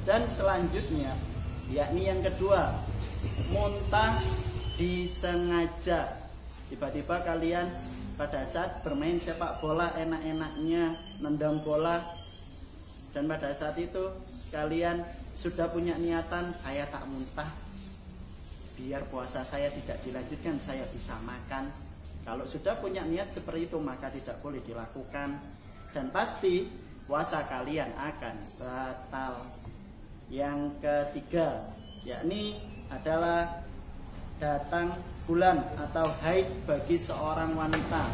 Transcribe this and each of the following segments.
Dan selanjutnya, yakni yang kedua, muntah disengaja. Tiba-tiba kalian pada saat bermain sepak bola enak-enaknya nendang bola, dan pada saat itu kalian sudah punya niatan, saya tak muntah, biar puasa saya tidak dilanjutkan, saya bisa makan. Kalau sudah punya niat seperti itu, maka tidak boleh dilakukan, dan pasti puasa kalian akan batal. Yang ketiga, yakni adalah datang bulan atau haid bagi seorang wanita.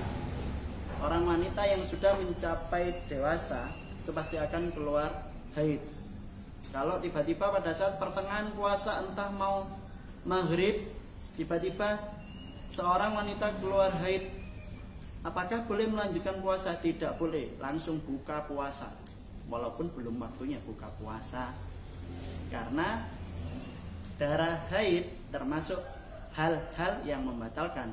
Orang wanita yang sudah mencapai dewasa itu pasti akan keluar haid. Kalau tiba-tiba pada saat pertengahan puasa, entah mau maghrib, tiba-tiba seorang wanita keluar haid, apakah boleh melanjutkan puasa? Tidak boleh, langsung buka puasa walaupun belum waktunya buka puasa. Karena darah haid termasuk hal-hal yang membatalkan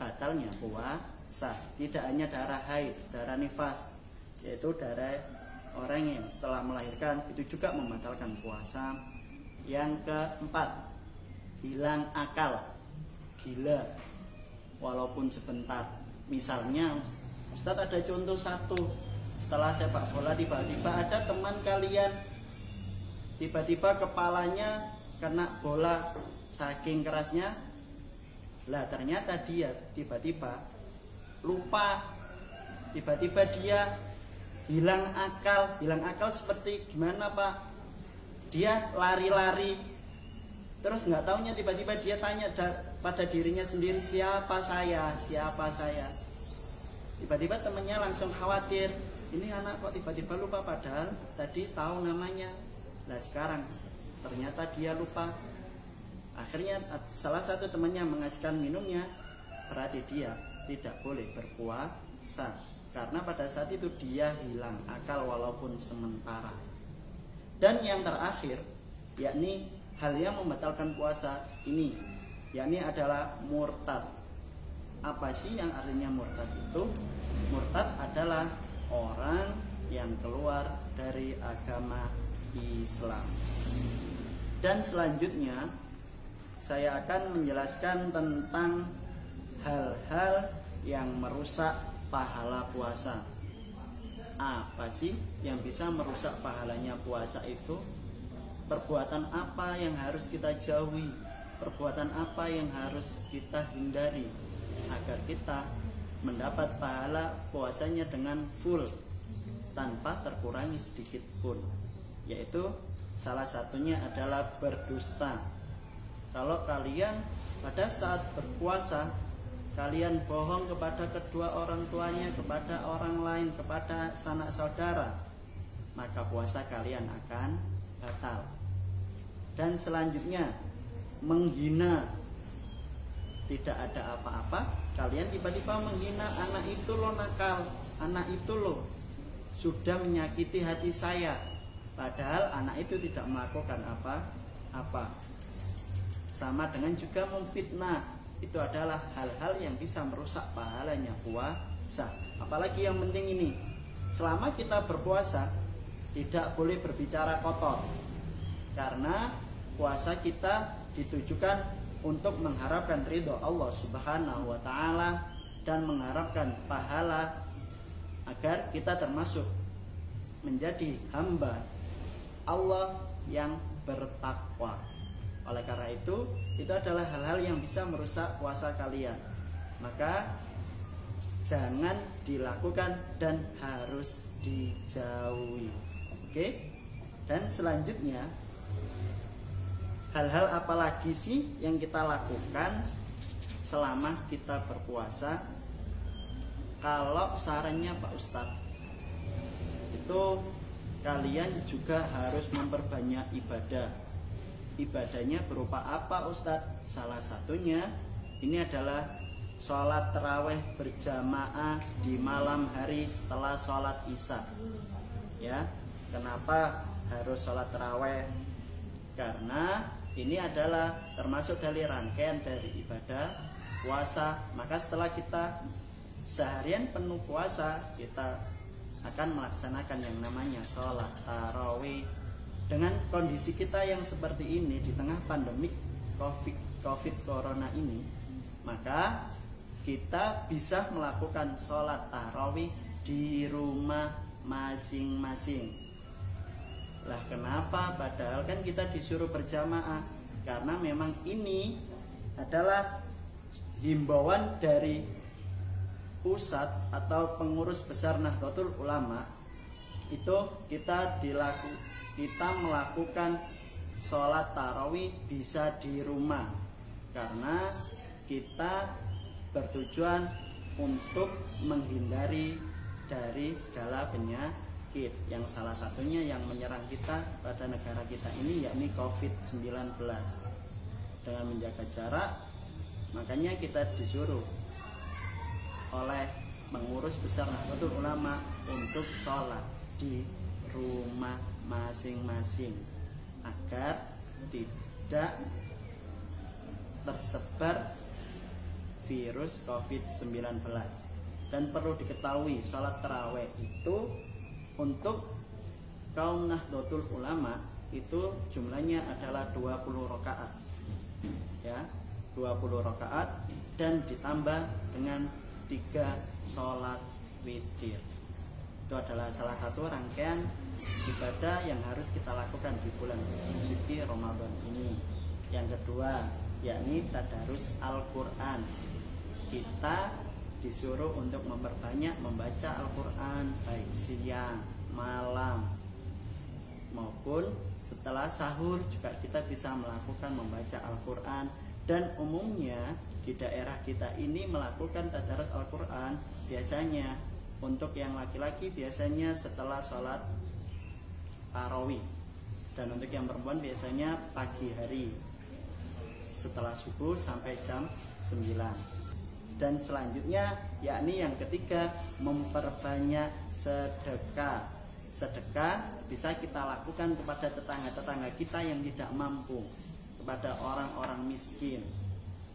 batalnya puasa. Tidak hanya darah haid, darah nifas, yaitu darah orang yang setelah melahirkan, itu juga membatalkan puasa. Yang keempat, hilang akal, gila walaupun sebentar. Misalnya, Ustadz ada contoh satu, setelah sepak bola tiba-tiba ada teman kalian, tiba-tiba kepalanya kena bola saking kerasnya, lah ternyata dia tiba-tiba lupa, tiba-tiba dia hilang akal. Hilang akal seperti gimana Pak? Dia lari-lari, terus nggak taunya tiba-tiba dia tanya pada dirinya sendiri, siapa saya, siapa saya. Tiba-tiba temannya langsung khawatir, ini anak kok tiba-tiba lupa, padahal tadi tahu namanya. Nah sekarang ternyata dia lupa. Akhirnya salah satu temannya mengasihkan minumnya, berarti dia tidak boleh berpuasa, karena pada saat itu dia hilang akal walaupun sementara. Dan yang terakhir, yakni hal yang membatalkan puasa ini, yakni adalah murtad. Apa sih yang artinya murtad itu? Murtad adalah orang yang keluar dari agama Islam. Dan selanjutnya saya akan menjelaskan tentang hal-hal yang merusak pahala puasa. Apa sih yang bisa merusak pahalanya puasa itu? Perbuatan apa yang harus kita jauhi? Perbuatan apa yang harus kita hindari agar kita mendapat pahala puasanya dengan full tanpa terkurangi sedikit pun? Yaitu salah satunya adalah berdusta. Kalau kalian pada saat berpuasa kalian bohong kepada kedua orang tuanya, kepada orang lain, kepada sanak saudara, maka puasa kalian akan batal. Dan selanjutnya, menghina. Tidak ada apa-apa, kalian tiba-tiba menghina, anak itu loh nakal, anak itu loh sudah menyakiti hati saya, padahal anak itu tidak melakukan apa-apa. Sama dengan juga memfitnah. Itu adalah hal-hal yang bisa merusak pahalanya puasa. Apalagi yang penting ini, selama kita berpuasa tidak boleh berbicara kotor, karena puasa kita ditujukan untuk mengharapkan ridho Allah Subhanahu wa ta'ala dan mengharapkan pahala agar kita termasuk menjadi hamba Allah yang bertakwa. Oleh karena itu adalah hal-hal yang bisa merusak puasa kalian. Maka jangan dilakukan dan harus dijauhi. Oke? Dan selanjutnya, hal-hal apa lagi sih yang kita lakukan selama kita berpuasa? Kalau sarannya Pak Ustadz, itu kalian juga harus memperbanyak ibadah. Ibadahnya berupa apa Ustadz? Salah satunya ini adalah sholat taraweh berjamaah di malam hari setelah sholat isya. Ya, kenapa harus sholat taraweh? Karena ini adalah termasuk dari rangkaian dari ibadah puasa. Maka setelah kita seharian penuh puasa, kita akan melaksanakan yang namanya sholat tarawih. dengan kondisi kita yang seperti ini di tengah pandemik COVID Corona ini, maka kita bisa melakukan sholat tarawih di rumah masing-masing. Lah kenapa? Padahal kan kita disuruh berjamaah. Karena memang ini adalah himbauan dari pusat atau pengurus besar Nahdlatul Ulama. Itu kita melakukan sholat tarawih bisa di rumah, karena kita bertujuan untuk menghindari dari segala penyakit yang salah satunya yang menyerang kita pada negara kita ini, yakni COVID-19. Dengan menjaga jarak, makanya kita disuruh oleh pengurus besar Nahdlatul Ulama untuk sholat di rumah masing-masing agar tidak tersebar virus COVID-19. Dan perlu diketahui, sholat tarawih itu untuk kaum Nahdlatul Ulama itu jumlahnya adalah 20 rakaat, ya, 20 rakaat, dan ditambah dengan 3 sholat witir. Itu adalah salah satu rangkaian ibadah yang harus kita lakukan di bulan suci Ramadan ini. Yang kedua, yakni tadarus Al-Quran. Kita disuruh untuk memperbanyak membaca Al-Quran, baik siang, malam, maupun setelah sahur juga kita bisa melakukan membaca Al-Quran. Dan umumnya di daerah kita ini melakukan tadarus Al-Quran biasanya untuk yang laki-laki biasanya setelah sholat tarawih, dan untuk yang perempuan biasanya pagi hari setelah subuh sampai jam 9. Dan selanjutnya yakni yang ketiga, memperbanyak sedekah. Sedekah bisa kita lakukan kepada tetangga-tetangga kita yang tidak mampu, kepada orang-orang miskin,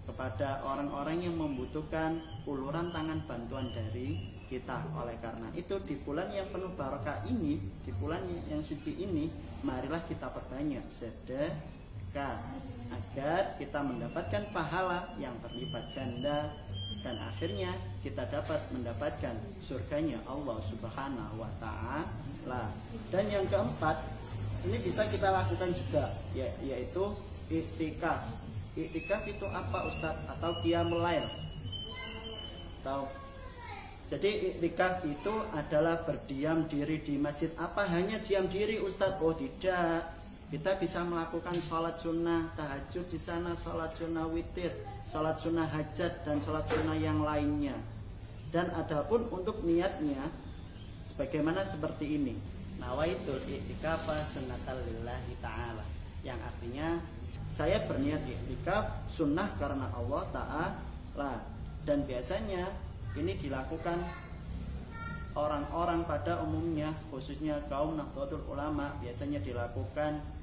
kepada orang-orang yang membutuhkan uluran tangan bantuan dari kita. Oleh karena itu di bulan yang penuh barokah ini, di bulan yang suci ini, marilah kita perbanyak sedekah agar kita mendapatkan pahala yang berlipat ganda, dan akhirnya kita dapat mendapatkan surganya Allah Subhanahu wa Ta'ala. Dan yang keempat, ini bisa kita lakukan juga, yaitu iktikaf. Iktikaf itu apa, Ustadz? Atau qiyamul lail? Jadi iktikaf itu adalah berdiam diri di masjid. Apa hanya diam diri, Ustadz? Oh tidak. Kita bisa melakukan sholat sunnah tahajud di sana, sholat sunnah witir, sholat sunnah hajat, dan sholat sunnah yang lainnya. Dan adapun untuk niatnya, sebagaimana seperti ini, nawaitul i'tikafa sunnatan lillahi ta'ala, yang artinya saya berniat i'tikaf sunnah karena Allah Ta'ala. Dan biasanya ini dilakukan orang-orang pada umumnya, khususnya kaum Nahdlatul Ulama, biasanya dilakukan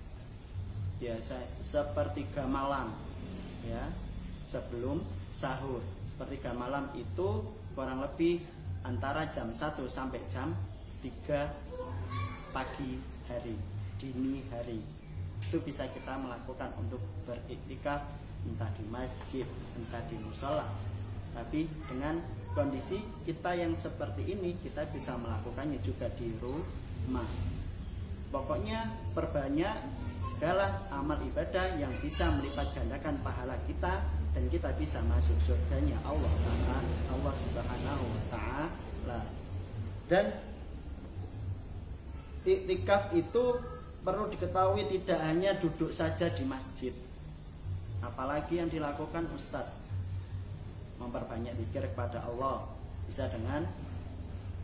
sepertiga malam, ya, sebelum sahur. Sepertiga malam itu kurang lebih antara jam 1 sampai jam 3 pagi hari, dini hari. Itu bisa kita melakukan untuk beriktikaf, entah di masjid, entah di musola. Tapi dengan kondisi kita yang seperti ini, kita bisa melakukannya juga di rumah. Pokoknya perbanyak segala amal ibadah yang bisa melipat gandakan pahala kita, dan kita bisa masuk surganya Allah Subhanahu wa Ta'ala. Dan iktikaf itu perlu diketahui tidak hanya duduk saja di masjid, apalagi yang dilakukan Ustadz, memperbanyak zikir kepada Allah, bisa dengan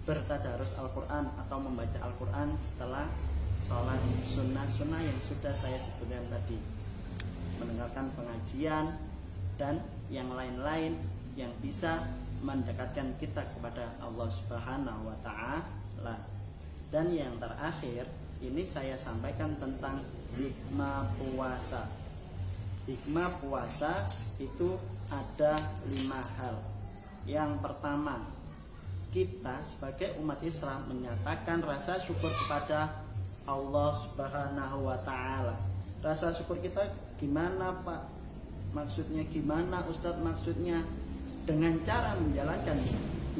bertadarus Al-Quran atau membaca Al-Quran setelah sholat sunnah-sunnah yang sudah saya sebutkan tadi, mendengarkan pengajian, dan yang lain-lain yang bisa mendekatkan kita kepada Allah Subhanahu wa Ta'ala. Dan yang terakhir, ini saya sampaikan tentang hikmah puasa. Hikmah puasa itu ada 5 hal. Yang pertama, kita sebagai umat Islam menyatakan rasa syukur kepada Allah Subhanahu wa taala. Rasa syukur kita gimana, Pak? Maksudnya gimana, Ustadz? Maksudnya dengan cara menjalankan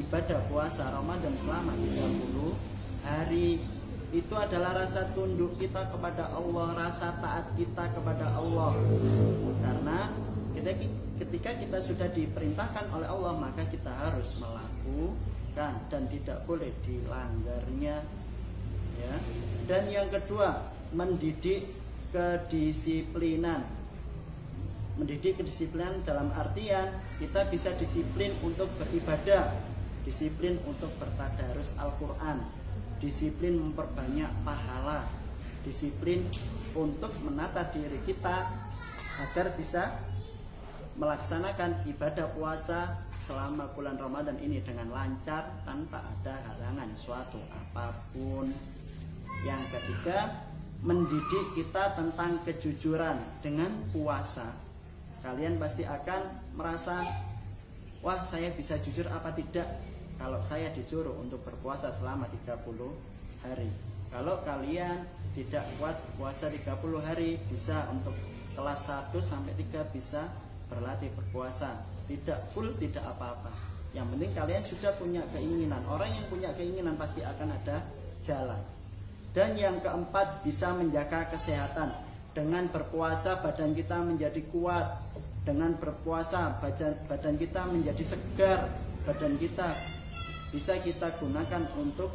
ibadah puasa Ramadan selama 30 hari. Itu adalah rasa tunduk kita kepada Allah, rasa taat kita kepada Allah. Karena ketika kita sudah diperintahkan oleh Allah, maka kita harus melakukan dan tidak boleh dilanggarnya, ya. Dan yang kedua, mendidik kedisiplinan. Mendidik kedisiplinan dalam artian kita bisa disiplin untuk beribadah, disiplin untuk bertadarus Al-Quran, disiplin memperbanyak pahala, disiplin untuk menata diri kita agar bisa melaksanakan ibadah puasa selama bulan Ramadan ini dengan lancar tanpa ada halangan suatu apapun. Yang ketiga, mendidik kita tentang kejujuran. Dengan puasa kalian pasti akan merasa, wah, saya bisa jujur apa tidak kalau saya disuruh untuk berpuasa selama 30 hari. Kalau kalian tidak kuat puasa 30 hari, bisa untuk kelas 1 sampai 3 bisa berlatih berpuasa. Tidak full, tidak apa-apa. Yang penting kalian sudah punya keinginan. Orang yang punya keinginan pasti akan ada jalan. Dan yang keempat, bisa menjaga kesehatan. Dengan berpuasa badan kita menjadi kuat. Dengan berpuasa badan kita menjadi segar. Badan kita bisa kita gunakan untuk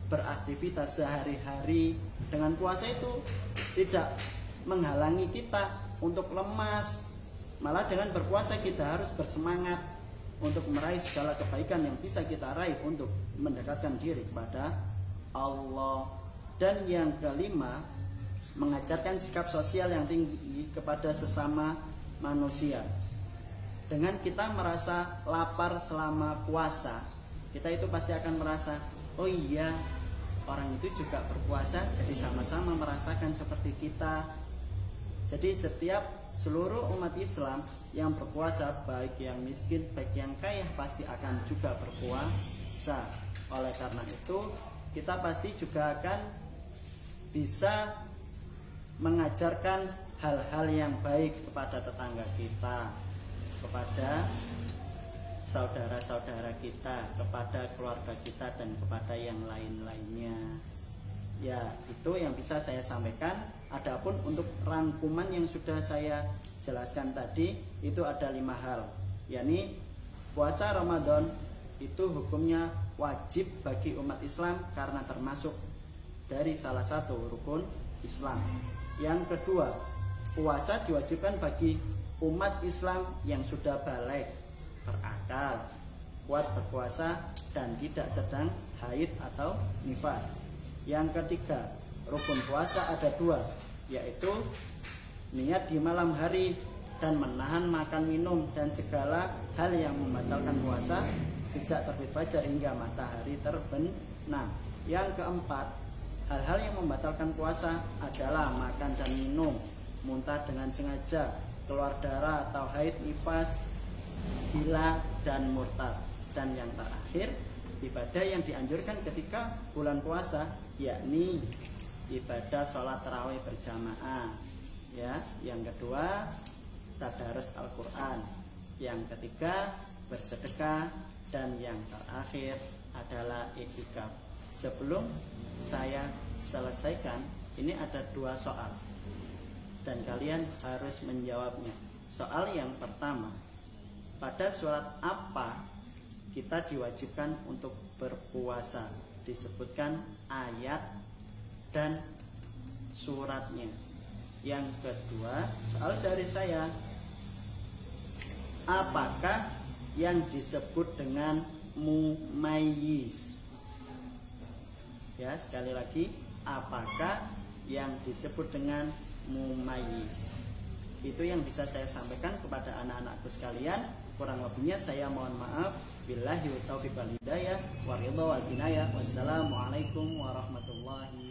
beraktivitas sehari-hari. Dengan puasa itu tidak menghalangi kita untuk lemas. Malah dengan berpuasa kita harus bersemangat untuk meraih segala kebaikan yang bisa kita raih untuk mendekatkan diri kepada Allah. Dan yang kelima, mengajarkan sikap sosial yang tinggi kepada sesama manusia. Dengan kita merasa lapar selama puasa, kita itu pasti akan merasa, oh iya, orang itu juga berpuasa, jadi sama-sama merasakan seperti kita. Jadi seluruh umat Islam yang berpuasa, baik yang miskin, baik yang kaya, pasti akan juga berpuasa. Oleh karena itu, kita pasti juga akan bisa mengajarkan hal-hal yang baik kepada tetangga kita, kepada saudara-saudara kita, kepada keluarga kita, dan kepada yang lain-lainnya. Ya, itu yang bisa saya sampaikan. Adapun untuk rangkuman yang sudah saya jelaskan tadi, itu ada 5 hal, yakni puasa Ramadan itu hukumnya wajib bagi umat Islam karena termasuk dari salah satu rukun Islam. Yang kedua, puasa diwajibkan bagi umat Islam yang sudah balik, berakal, kuat berpuasa, dan tidak sedang haid atau nifas. Yang ketiga, rukun puasa ada 2, yaitu niat di malam hari dan menahan makan minum dan segala hal yang membatalkan puasa sejak terbit fajar hingga matahari terbenam. Yang keempat, hal-hal yang membatalkan puasa adalah makan dan minum, muntah dengan sengaja, keluar darah atau haid, nifas, gila, dan murtad. Dan yang terakhir, ibadah yang dianjurkan ketika bulan puasa, yakni ibadah sholat tarawih berjamaah, ya. Yang kedua, tadarus Al-Quran. Yang ketiga, bersedekah. Dan yang terakhir adalah i'tikaf. Sebelum saya selesaikan, ini ada 2 soal dan kalian harus menjawabnya. Soal yang pertama, pada surat apa kita diwajibkan untuk berpuasa? Disebutkan ayat dan suratnya. Yang kedua, soal dari saya, apakah yang disebut dengan mumayyiz? Ya, sekali lagi, apakah yang disebut dengan mumayyiz? Itu yang bisa saya sampaikan kepada anak-anakku sekalian. Kurang lebihnya saya mohon maaf. Billahi wa taufiq wal hidayah wa ridha wal inayah. Wassalamualaikum warahmatullahi